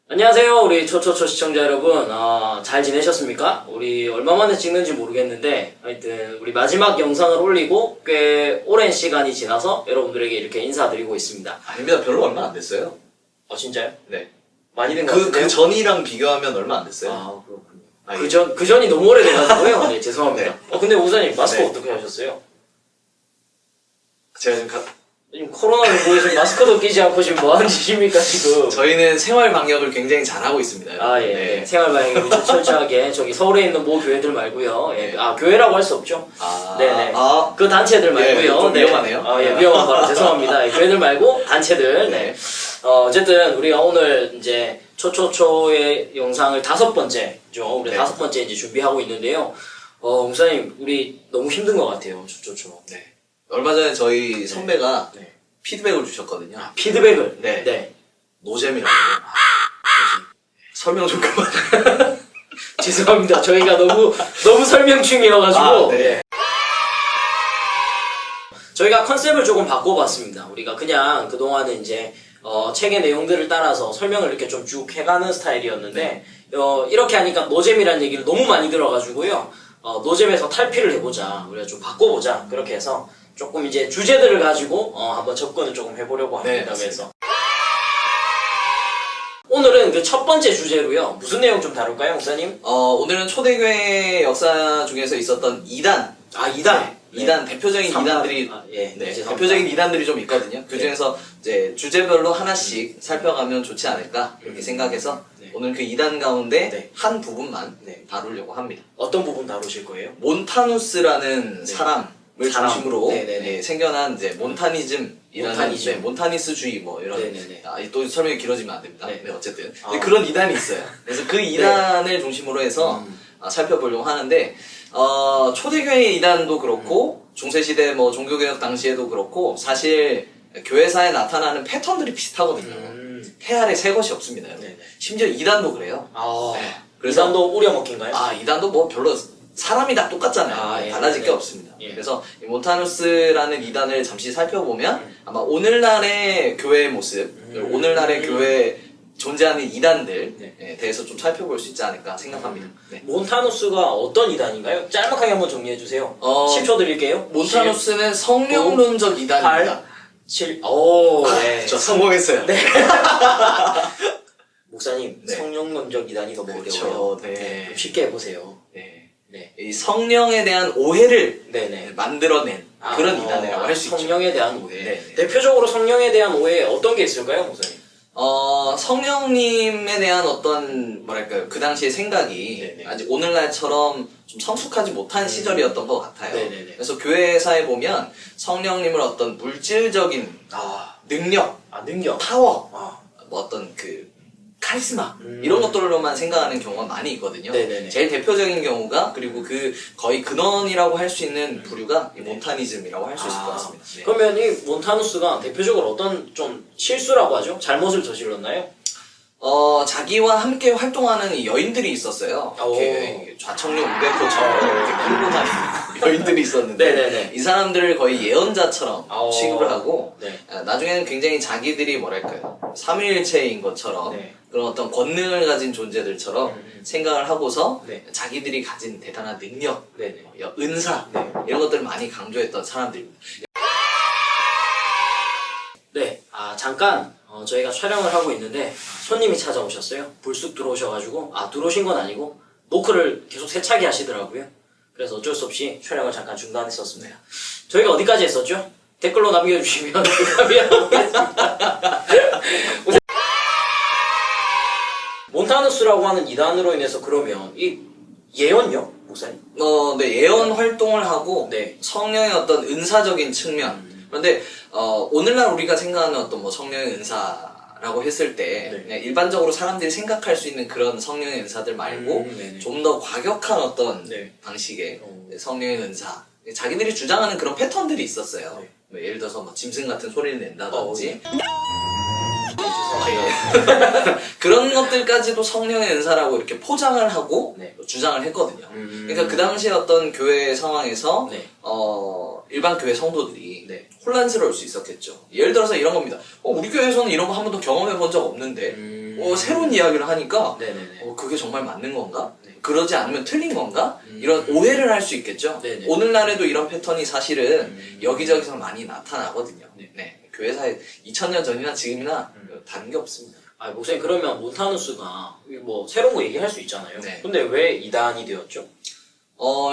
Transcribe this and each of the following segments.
안녕하세요, 우리 초초초 시청자 여러분. 잘 지내셨습니까? 우리 얼마 만에 찍는지 모르겠는데 하여튼 우리 마지막 영상을 올리고 꽤 오랜 시간이 지나서 여러분들에게 이렇게 인사드리고 있습니다. 아닙니다. 별로 얼마 안 됐어요. 진짜요? 네. 많이 된 것 같은데요? 그 전이랑 비교하면 얼마 안 됐어요. 그렇군요. 그 전이 너무 오래돼가지고요. 네, 죄송합니다. 네. 근데 우선님 마스크 네. 어떻게 하셨어요? 제가 지금 지금 코로나19에 지금 마스크도 끼지 않고 지금 뭐 하는 짓입니까, 지금? 저희는 생활 방역을 굉장히 잘하고 있습니다. 예. 네. 생활방역을 철저하게 저기 서울에 있는 모 교회들 말고요. 예. 네. 교회라고 할 수 없죠. 네네. 그 단체들 말고요. 좀 위험하네요. 위험한 바로 죄송합니다. 교회들 말고 단체들. 네. 어쨌든 우리가 오늘 이제 초초초의 영상을 5번째죠. 우리 네. 5번째 이제 준비하고 있는데요. 목사님, 우리 너무 힘든 것 같아요. 초초초. 네. 얼마 전에 저희 선배가 네. 피드백을 주셨거든요. 피드백을. 네. 노잼이라고. 설명 좀 그만. 죄송합니다. 저희가 너무 설명충이어가지고. 네. 저희가 컨셉을 조금 바꿔봤습니다. 우리가 그냥 그동안은 이제 책의 내용들을 따라서 설명을 이렇게 좀 쭉 해가는 스타일이었는데 이렇게 하니까 노잼이라는 얘기를 너무 많이 들어가지고요. 노잼에서 탈피를 해보자. 우리가 좀 바꿔보자. 그렇게 해서 조금 이제 주제들을 가지고 한번 접근을 조금 해보려고 합니다. 네, 그래서 오늘은 그 첫 번째 주제로요. 무슨 내용 좀 다룰까요, 목사님? 오늘은 초대교회 역사 중에서 있었던 2단. 2단. 네. 2단 대표적인 2단들이 대표적인 2단들이 좀 있거든요. 그 중에서 이제 주제별로 하나씩 살펴가면 좋지 않을까 이렇게 생각해서 오늘 그 2단 가운데 한 부분만 다루려고 합니다. 어떤 부분 다루실 거예요? 몬타누스라는 사람을 중심으로 네네네. 생겨난 이제 몬타니즘이라는 몬타니스주의 뭐 이런 또 설명이 길어지면 안 됩니다. 네, 어쨌든 그런 2단이 있어요. 그래서 그 2단을 중심으로 해서 살펴보려고 하는데 초대교회 2단도 그렇고 중세시대 뭐 종교개혁 당시에도 그렇고 사실 교회사에 나타나는 패턴들이 비슷하거든요. 태아래 새 것이 없습니다. 심지어 2단도 그래요. 그래서 2단도 우려먹힌가요? 2단도 뭐 별로 사람이 다 똑같잖아요. 달라질 게 없습니다. 그래서 이 몬타누스라는 2단을 잠시 살펴보면 아마 오늘날의 교회의 모습, 오늘날의 교회에 존재하는 2단들에 대해서 좀 살펴볼 수 있지 않을까 생각합니다. 몬타누스가 어떤 2단인가요? 짤막하게 한번 정리해주세요. 10초 드릴게요. 몬타누스는 성령론적 2단입니다. 7, 저 성공했어요. 네. 목사님, 성령론적 2단이 너무 어려워요. 네. 쉽게 해보세요. 이 성령에 대한 오해를 만들어낸 그런 2단이라고 할 수 있죠. 성령에 대한 오해. 대표적으로 성령에 대한 오해 어떤 게 있을까요, 목사님? 성령님에 대한 어떤 뭐랄까요 그 당시의 생각이 아직 오늘날처럼 좀 성숙하지 못한 시절이었던 것 같아요. 그래서 교회사에 보면 성령님을 어떤 물질적인 능력, 파워, 뭐 어떤 그 카리스마 이런 것들로만 생각하는 경우가 많이 있거든요. 제일 대표적인 경우가 그리고 그 거의 근원이라고 할 수 있는 부류가 이 몬타니즘이라고 할 수 있을 것 같습니다. 그러면 이 몬타누스가 대표적으로 어떤 좀 실수라고 하죠? 잘못을 저질렀나요? 자기와 함께 활동하는 이 여인들이 있었어요. 이렇게 좌청룡 우백호처럼 이렇게 끌고 다니는 여인들이 있었는데 이 사람들을 거의 예언자처럼 취급을 하고 나중에는 굉장히 자기들이 뭐랄까요 삼위일체인 것처럼 그런 어떤 권능을 가진 존재들처럼 생각을 하고서 자기들이 가진 대단한 능력, 은사 이런 것들을 많이 강조했던 사람들입니다. 잠깐 저희가 촬영을 하고 있는데 손님이 찾아오셨어요. 불쑥 들어오셔가지고 들어오신 건 아니고 노크를 계속 세차게 하시더라고요. 그래서 어쩔 수 없이 촬영을 잠깐 중단했었습니다. 저희가 어디까지 했었죠? 댓글로 남겨주시면 하겠습니다. 몬타누스라고 하는 2단으로 인해서 그러면 이 예언요? 목사님? 예언 활동을 하고 성령의 어떤 은사적인 측면 그런데 오늘날 우리가 생각하는 어떤 뭐 성령의 은사라고 했을 때 일반적으로 사람들이 생각할 수 있는 그런 성령의 은사들 말고 좀 더 과격한 어떤 방식의 성령의 은사 자기들이 주장하는 그런 패턴들이 있었어요. 예를 들어서 뭐 짐승 같은 소리를 낸다든지 죄송합니다. 그런 것들까지도 성령의 은사라고 이렇게 포장을 하고 네. 주장을 했거든요. 그러니까 그 당시에 어떤 교회 상황에서 네. 일반 교회 성도들이 네. 혼란스러울 수 있었겠죠. 예를 들어서 이런 겁니다. 우리 교회에서는 이런 거 한 번도 경험해 본 적 없는데 새로운 이야기를 하니까 네네네. 그게 정말 맞는 건가? 네. 그러지 않으면 틀린 건가? 이런 오해를 할 수 있겠죠. 네네. 오늘날에도 이런 패턴이 사실은 여기저기서 많이 나타나거든요. 네. 교회사에 2000년 전이나 지금이나 다른 게 없습니다. 아, 목사님 그러면 몬타누스가 뭐 새로운 거 얘기할 수 있잖아요. 네. 근데 왜 이단이 되었죠?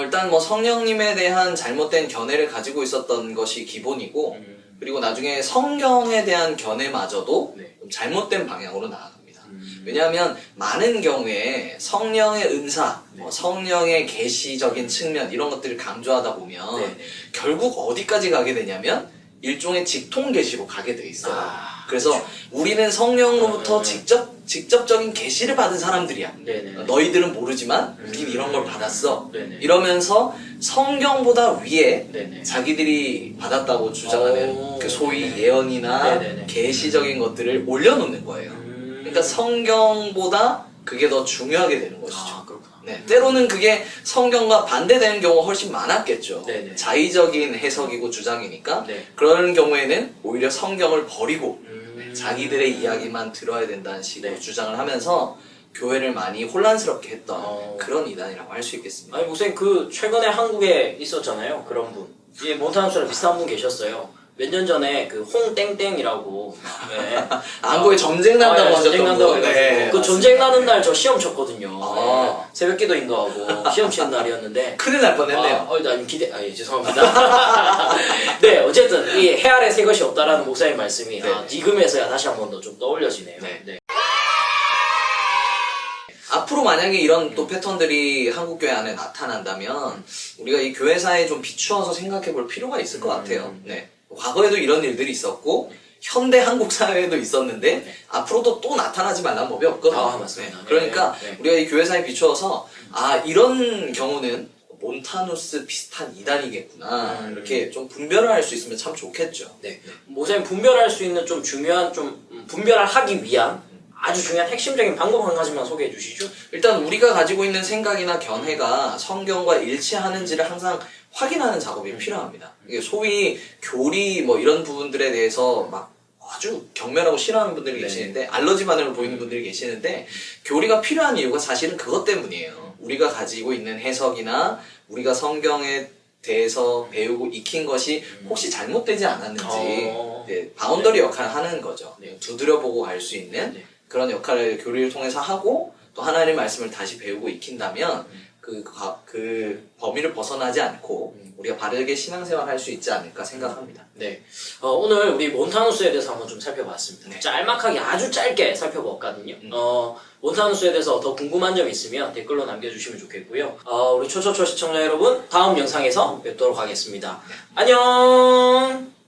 일단 뭐 성령님에 대한 잘못된 견해를 가지고 있었던 것이 기본이고 그리고 나중에 성경에 대한 견해마저도 네. 좀 잘못된 방향으로 나아갑니다. 왜냐하면 많은 경우에 성령의 은사, 네. 성령의 계시적인 측면 이런 것들을 강조하다 보면 네. 결국 어디까지 가게 되냐면 일종의 직통 계시로 가게 돼 있어요. 그래서 그렇죠. 우리는 성령으로부터 직접적인 계시를 받은 사람들이야. 네네. 너희들은 모르지만 우린 이런 걸 받았어. 네네. 이러면서 성경보다 위에 네네. 자기들이 받았다고 주장하는 그 소위 예언이나 네네네. 계시적인 것들을 올려놓는 거예요. 그러니까 성경보다 그게 더 중요하게 되는 것이죠. 아, 그렇구나. 네, 때로는 그게 성경과 반대되는 경우가 훨씬 많았겠죠. 네네. 자의적인 해석이고 주장이니까 네. 그런 경우에는 오히려 성경을 버리고 음. 자기들의 이야기만 들어야 된다는 식으로 네. 주장을 하면서 교회를 많이 혼란스럽게 했던 그런 이단이라고 할 수 있겠습니다. 아니 목사님 그 최근에 한국에 있었잖아요. 그런 분. 이 몬타누스랑 비슷한 분 계셨어요. 몇 년 전에 그 홍땡땡이라고 네. 한국에 전쟁 난다고 하셨던 전쟁 난다고 분. 해가지고 네, 그 맞습니다. 전쟁 나는 날 저 시험 쳤거든요. 아. 네. 새벽기도 인도하고 시험 치는 날이었는데 큰일 날 뻔했네요. 아니 예, 죄송합니다. 네, 어쨌든 이 해 아래 새 것이 없다라는 목사님 말씀이 네. 지금에서야 다시 한 번 더 좀 떠올려지네요. 네. 네. 앞으로 만약에 이런 또 패턴들이 한국 교회 안에 나타난다면 우리가 이 교회사에 좀 비추어서 생각해 볼 필요가 있을 것 같아요. 네. 과거에도 이런 일들이 있었고 현대 한국 사회에도 있었는데 앞으로도 또 나타나지 말라는 법이 없거든요. 아, 맞습니다. 네. 그러니까 네. 우리가 이 교회사에 비추어서 이런 경우는 몬타누스 비슷한 이단이겠구나 이렇게 좀 분별을 할 수 있으면 참 좋겠죠. 네. 목사님 분별할 수 있는 좀 중요한 분별을 하기 위한 아주 중요한 핵심적인 방법 한 가지만 소개해 주시죠. 일단 우리가 가지고 있는 생각이나 견해가 성경과 일치하는지를 항상 확인하는 작업이 필요합니다. 이게 소위 교리 뭐 이런 부분들에 대해서 막 아주 경멸하고 싫어하는 분들이 계시는데 알러지 반응을 보이는 분들이 계시는데 교리가 필요한 이유가 사실은 그것 때문이에요. 우리가 가지고 있는 해석이나 우리가 성경에 대해서 배우고 익힌 것이 혹시 잘못되지 않았는지 네, 바운더리 역할을 하는 거죠. 네. 두드려보고 갈 수 있는 네. 그런 역할을 교리를 통해서 하고 또 하나님의 말씀을 다시 배우고 익힌다면 그 범위를 벗어나지 않고 우리가 바르게 신앙생활 할 수 있지 않을까 생각합니다. 네. 오늘 우리 몬타누스에 대해서 한번 좀 살펴봤습니다. 네. 짤막하게 아주 짧게 살펴봤거든요. 몬타누스에 대해서 더 궁금한 점 있으면 댓글로 남겨주시면 좋겠고요. 우리 초초초 시청자 여러분, 다음 영상에서 뵙도록 하겠습니다. 안녕!